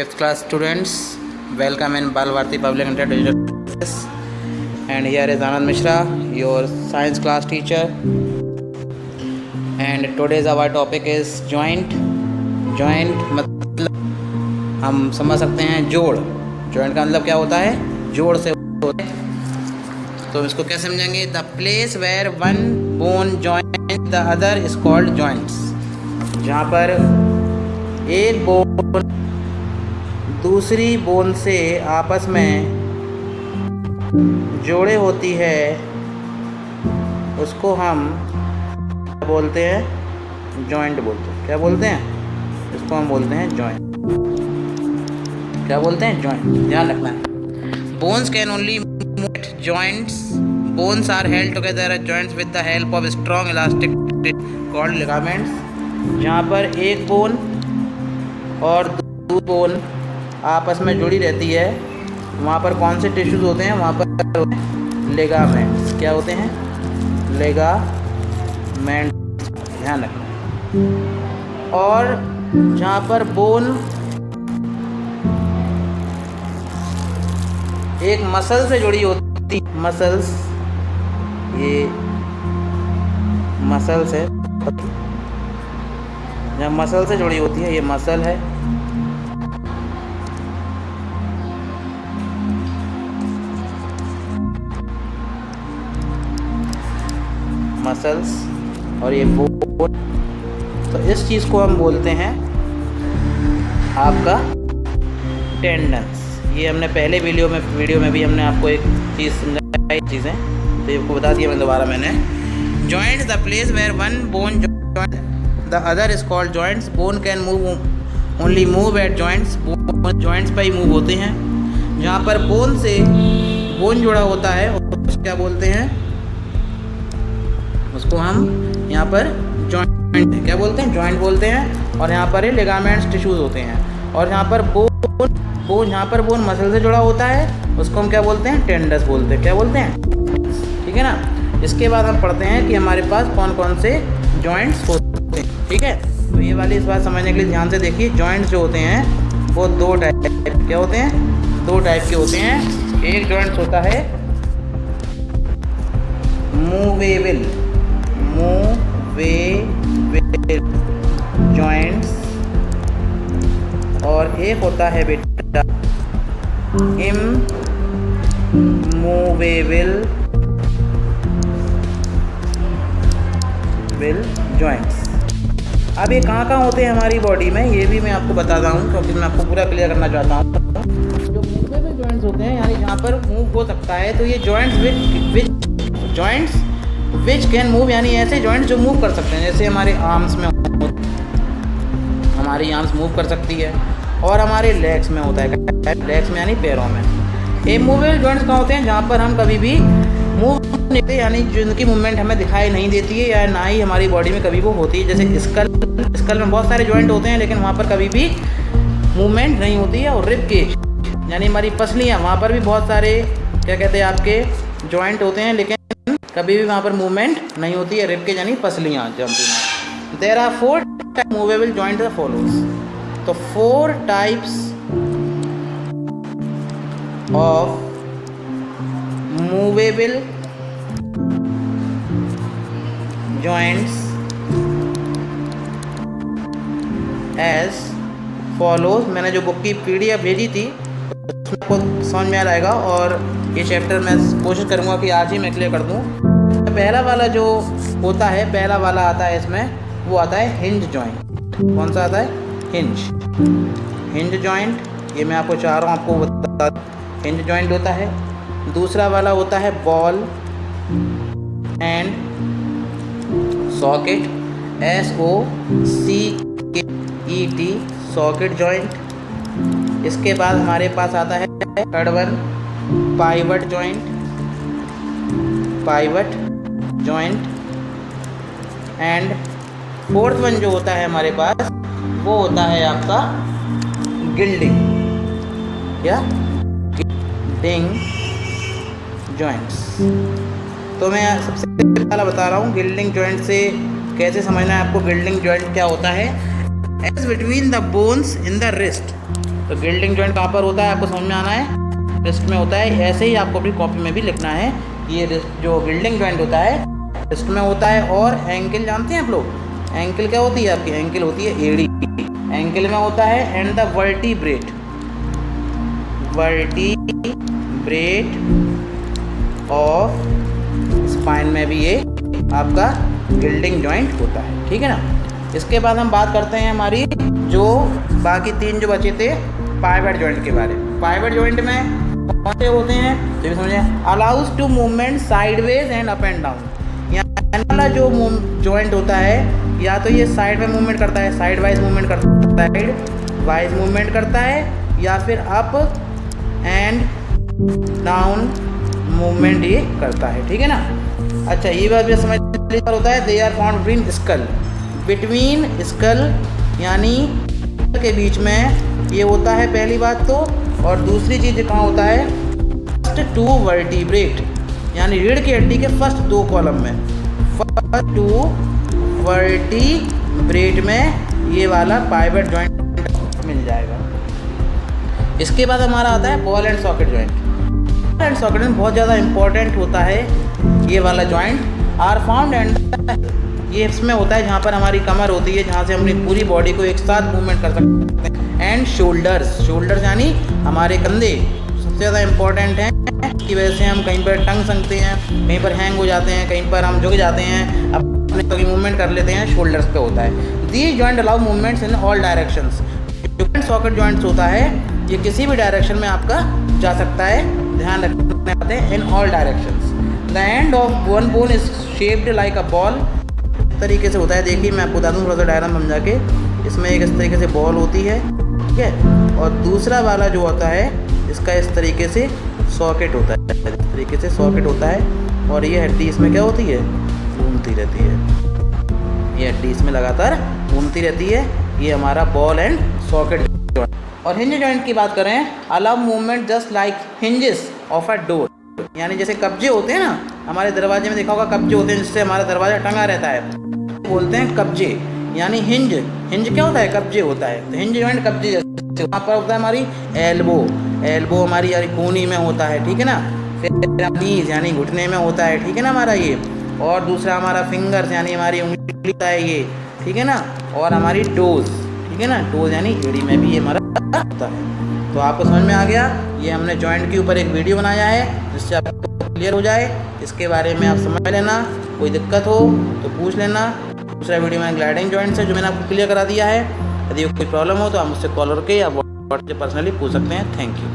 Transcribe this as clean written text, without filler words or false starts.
Fifth class students, welcome in Bal Bharati Public Intelligence. And here is Anand Mishra, your science class teacher. And today's our topic is joint. Joint मतलब हम समझ सकते हैं जोड़. Joint का मतलब क्या होता है? जोड़ से होता है. तो इसको कैसे समझेंगे? The place where one bone joins the other is called joints. जहाँ पर एक बोन दूसरी बोन से आपस में जोड़े होती है उसको हम क्या बोलते हैं? जॉइंट बोलते हैं. क्या बोलते हैं? इसको हम बोलते हैं जॉइंट. क्या बोलते हैं? जॉइंट. ध्यान रखना है. Bones can only move at joints. Bones are held together at joints with the help of strong elastic called ligaments. जहाँ पर एक बोन और दूसरी बोन आपस में जुड़ी रहती है वहाँ पर कौन से टिश्यूज़ होते हैं? वहाँ पर लिगामेंट्स. क्या होते हैं? लिगामेंट्स. ध्यान रखना. और जहाँ पर बोन एक मसल से जुड़ी होती, मसल्स, ये मसल्स है, जहाँ मसल से जुड़ी होती है ये मसल है. मसल्स और ये बोन. तो इस चीज़ को हम बोलते हैं आपका टेंडन्स. ये हमने पहले वीडियो में भी हमने आपको एक चीज़ समझाई चीज़ें, तो आपको बता दिया मैंने. Joint the place where one bone the other is called joints. Bone can move only move at joints. Bone joints पर ही मूव होते हैं. जहाँ पर बोन से बोन जुड़ा होता है उसको क्या बोलते हैं? उसको हम यहाँ पर जॉइंट क्या बोलते हैं? जॉइंट बोलते हैं. और यहाँ पर लिगामेंट्स टिश्यूज होते हैं. और यहाँ पर बोन यहाँ पर बोन मसल से जुड़ा होता है उसको हम क्या बोलते हैं? टेंडस बोलते हैं. क्या बोलते हैं? ठीक है ना. इसके बाद हम पढ़ते हैं कि हमारे पास कौन कौन से जॉइंट्स होते हैं. ठीक है. तो ये वाली इस बात समझने के लिए ध्यान से देखिए. जॉइंट्स जो होते हैं वो दो टाइप. क्या होते हैं? दो टाइप के होते हैं. एक जॉइंट्स होता है मूवेबल जॉइंट्स और एक होता है बेटा इमूवेबल जॉइंट्स. अब ये कहाँ होते हैं हमारी बॉडी में, ये भी मैं आपको बताता हूँ क्योंकि मैं आपको पूरा क्लियर करना चाहता हूँ. जो मूवेबल जॉइंट्स होते हैं यानी जहाँ पर मूव हो सकता है, तो ये जॉइंट्स विच कैन मूव यानी ऐसे जॉइंट्स जो मूव कर सकते हैं. जैसे हमारे आर्म्स में हमारी आर्म्स मूव कर सकती है और हमारे लेग्स में होता है. लेग्स में यानी पैरों में. इमूवेबल जॉइंट्स कहाँ होते हैं? जहाँ पर हम कभी भी मूव नहीं करते यानी जिनकी मूवमेंट हमें दिखाई नहीं देती है या ना ही हमारी बॉडी में कभी वो होती है. जैसे स्कल में बहुत सारे जॉइंट होते हैं लेकिन वहाँ पर कभी भी मूवमेंट नहीं होती है. और रिब केज यानी हमारी पसलियाँ, वहाँ पर भी बहुत सारे क्या कहते हैं आपके जॉइंट होते हैं लेकिन कभी भी वहाँ पर मूवमेंट नहीं होती है. रिब केज यानी पसलियाँ jumping. There are 4 movable joint the follows. तो 4 types of movable joints as follows. मैंने जो बुक की PDF भेजी थी उसमें आपको समझ में आ जाएगा और ये चैप्टर मैं कोशिश करूँगा कि आज ही मैं क्लियर कर दूँ. पहला वाला जो होता है, पहला वाला आता है इसमें, वो आता है हिंज जॉइंट. कौन सा आता है? Hinge joint. ये मैं आपको चाह रहा हूँ आपको बता. हिंज जॉइंट होता है. दूसरा वाला होता है ball and socket. SOCKET socket joint. इसके बाद हमारे पास आता है third one pivot joint. And fourth one जो होता है हमारे पास वो होता है आपका गिल्डिंग या गिल्डिंग जॉइंट्स. तो मैं सबसे पहला बता रहा हूँ गिल्डिंग जॉइंट से कैसे समझना है आपको. गिल्डिंग जॉइंट क्या होता है? As between the bones in the wrist. तो गिल्डिंग जॉइंट कहाँ पर होता है आपको समझ में आना है, रिस्ट में होता है। ऐसे ही आपको अपनी कॉपी में भी लिखना है कि ये रिस्ट जो गिल्डिंग जॉइंट होता है रिस्ट में होता है। और एंकल जानते हैं आप लोग, एंकल क्या होती है आपकी, एंकल होती है एड़ी, एंकल में होता है। And the vertebrate of spine में भी ये आपका गिल्डिंग जॉइंट होता है, ठीक है ना। इसके बाद हम बात करते हैं हमारी जो बाकी 3 जो बचे थे पाइवट जॉइंट के बारे में। पाइवट जॉइंट में कौन से होते हैं तो भी समझिए, allows to movement sideways and up and down. यहाँ वाला जो जॉइंट होता है या तो ये साइड में मूवमेंट करता है, साइड वाइज मूवमेंट करता है, साइड वाइज मूवमेंट करता है, या फिर अप एंड डाउन मूवमेंट ये करता है, ठीक है ना। अच्छा ये बात भी समझ होता है, they are found between skull यानी के बीच में ये होता है पहली बात तो। और दूसरी चीज़ कहाँ होता है, फर्स्ट 2 वर्टिब्रेट यानी रीढ़ की हड्डी के फर्स्ट 2 कॉलम में, फर्स्ट 2 वर्टिब्रेट में ये वाला पाइवट जॉइंट मिल जाएगा। इसके बाद हमारा आता है ball and socket joint. Ball and socket में बहुत ज़्यादा इंपॉर्टेंट होता है ये वाला जॉइंट। आर फाउंड एंड ये इसमें होता है जहाँ पर हमारी कमर होती है, जहाँ से अपनी पूरी बॉडी को एक साथ मूवमेंट कर सकते हैं। एंड शोल्डर्स यानी हमारे कंधे सबसे ज़्यादा इंपॉर्टेंट हैं, इसकी वजह से हम कहीं पर टंग सकते हैं, कहीं पर हैंग हो जाते हैं, कहीं पर हम झुक जाते हैं, अपने मूवमेंट कर लेते हैं, शोल्डर्स पे होता है। These joint allow movements in all directions. जो सॉकेट जॉइंट्स होता है ये किसी भी डायरेक्शन में आपका जा सकता है, ध्यान रखने आते हैं, in all directions. The end of one bone is shaped like a ball, तरीके से होता है। देखिए मैं आपको बता दूँ थोड़ा सा डायग्राम समझा के, इसमें एक इस तरीके से बॉल होती है, ठीक है, और दूसरा वाला जो होता है इसका इस तरीके से सॉकेट होता है, इस तरीके से सॉकेट होता है। और ये हड्डी इसमें क्या होती है, घूमती रहती है, ये हड्डी इसमें लगातार घूमती रहती है। ये हमारा बॉल एंड सॉकेट जॉइंट। और हिंज जॉइंट की बात करें, allow movement just like hinges of a door, यानी जैसे कब्जे होते हैं ना, हमारे दरवाजे में देखा होगा कब्जे होते हैं जिससे हमारा दरवाजा टंगा रहता है, बोलते हैं कब्जे, यानी हिंज क्या होता है, कब्जे होता है। तो हिंज जॉइंट कब्जे जैसे, वहाँ पर होता है हमारी एल्बो हमारी यानी कूनी में होता है, ठीक है ना। फिर नीज यानी घुटने में होता है, ठीक है ना हमारा ये। और दूसरा हमारा फिंगर्स यानी हमारी उंगली होता है ये, ठीक है ना। और हमारी टोज, ठीक है ना, टोज यानी एड़ी में भी ये हमारा होता है। तो आपको समझ में आ गया, ये हमने जॉइंट के ऊपर एक वीडियो बनाया है जिससे आपको क्लियर हो जाए, इसके बारे में आप समझ लेना। कोई दिक्कत हो तो पूछ लेना। दूसरा वीडियो में ग्लाइडिंग जॉइंट्स है जो मैंने आपको क्लियर करा दिया है। यदि कोई प्रॉब्लम हो तो आप मुझसे कॉल करके या व्हाट्सएप पर्सनली पूछ सकते हैं। Thank you.